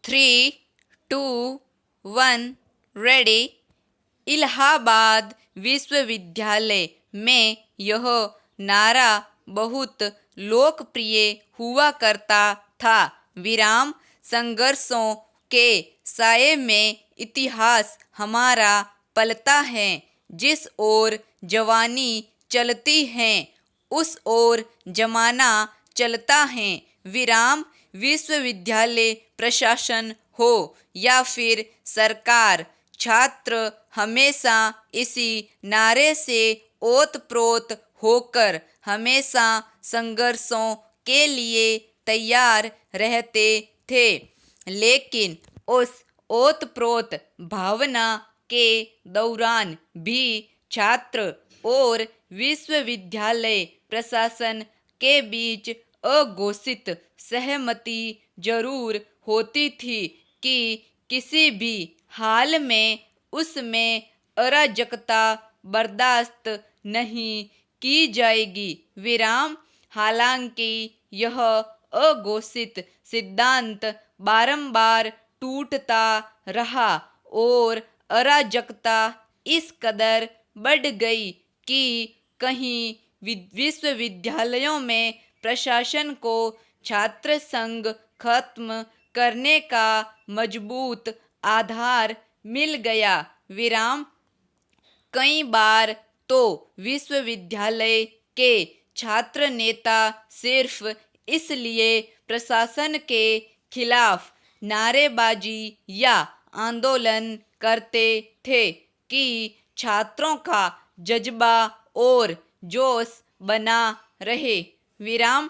3, 2, 1 ready. Allahabad विश्वविद्यालय में यह नारा बहुत लोकप्रिय हुआ करता था। विराम संघर्षों के साये में इतिहास हमारा पलता है। जिस ओर जवानी चलती है उस ओर जमाना चलता है। विराम विश्वविद्यालय प्रशासन हो या फिर सरकार, छात्र हमेशा इसी नारे से ओतप्रोत होकर हमेशा संघर्षों के लिए तैयार रहते थे। लेकिन उस ओतप्रोत भावना के दौरान भी छात्र और विश्वविद्यालय प्रशासन के बीच अघोषित सहमति जरूर होती थी कि किसी भी हाल में उसमें अराजकता बर्दाश्त नहीं की जाएगी। विराम हालांकि यह अघोषित सिद्धांत बारंबार टूटता रहा और अराजकता इस कदर बढ़ गई कि कहीं विश्वविद्यालयों में प्रशासन को छात्र संघ खत्म करने का मजबूत आधार मिल गया। विराम कई बार तो विश्वविद्यालय के छात्र नेता सिर्फ इसलिए प्रशासन के खिलाफ नारेबाजी या आंदोलन करते थे कि छात्रों का जज्बा और जोश बना रहे। विराम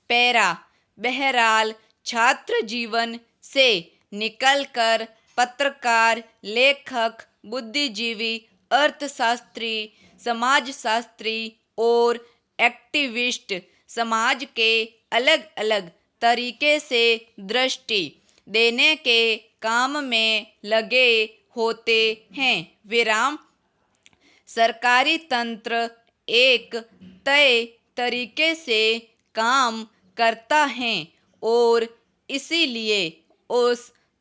पैरा बहरहाल छात्र जीवन से निकलकर पत्रकार, लेखक, बुद्धिजीवी, अर्थशास्त्री, समाजशास्त्री और एक्टिविस्ट समाज के अलग अलग तरीके से दृष्टि देने के काम में लगे होते हैं। विराम सरकारी तंत्र एक तय तरीके से काम करता है और इसीलिए उस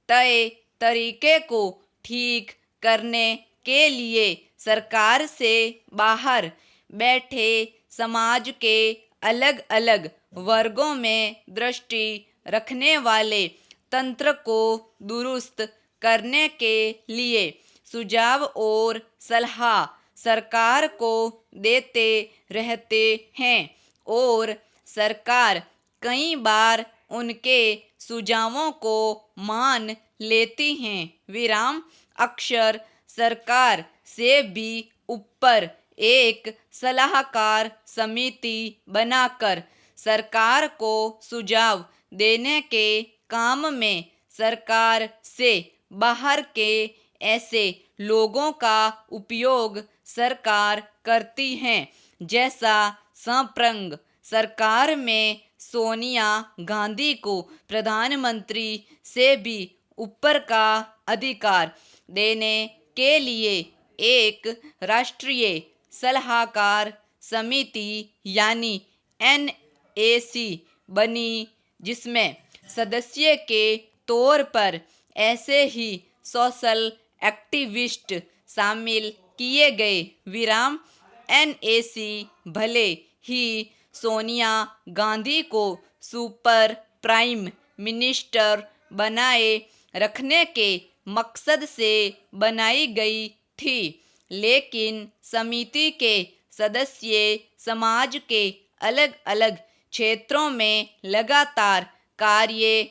तय तरीके को ठीक करने के लिए सरकार से बाहर बैठे समाज के अलग अलग वर्गों में दृष्टि रखने वाले तंत्र को दुरुस्त करने के लिए सुझाव और सलाह सरकार को देते रहते हैं और सरकार कई बार उनके सुझावों को मान लेती हैं। विराम अक्सर सरकार से भी ऊपर एक सलाहकार समिति बनाकर सरकार को सुझाव देने के काम में सरकार से बाहर के ऐसे लोगों का उपयोग सरकार करती है। जैसा संप्रंग सरकार में सोनिया गांधी को प्रधानमंत्री से भी ऊपर का अधिकार देने के लिए एक राष्ट्रीय सलाहकार समिति यानी NAC बनी, जिसमें सदस्य के तौर पर ऐसे ही सोशल एक्टिविस्ट शामिल किए गए। विराम NAC भले ही सोनिया गांधी को सुपर प्राइम मिनिस्टर बनाए रखने के मकसद से बनाई गई थी, लेकिन समिति के सदस्य समाज के अलग अलग क्षेत्रों में लगातार कार्य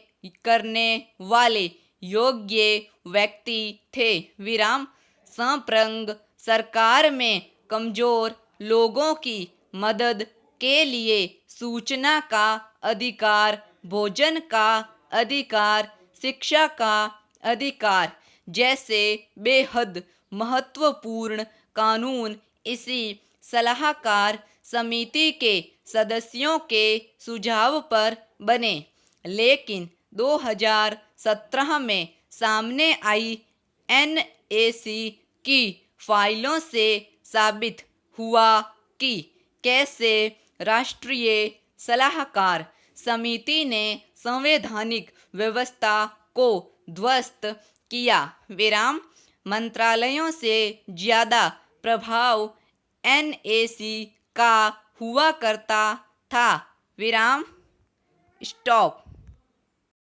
करने वाले योग्य व्यक्ति थे। विराम संप्रंग सरकार में कमजोर लोगों की मदद के लिए सूचना का अधिकार, भोजन का अधिकार, शिक्षा का अधिकार जैसे बेहद महत्वपूर्ण कानून इसी सलाहकार समिति के सदस्यों के सुझाव पर बने। लेकिन 2017 में सामने आई NAC की फाइलों से साबित हुआ कि कैसे राष्ट्रीय सलाहकार समिति ने संवैधानिक व्यवस्था को ध्वस्त किया। विराम मंत्रालयों से ज़्यादा प्रभाव NAC का हुआ करता था। विराम स्टॉप।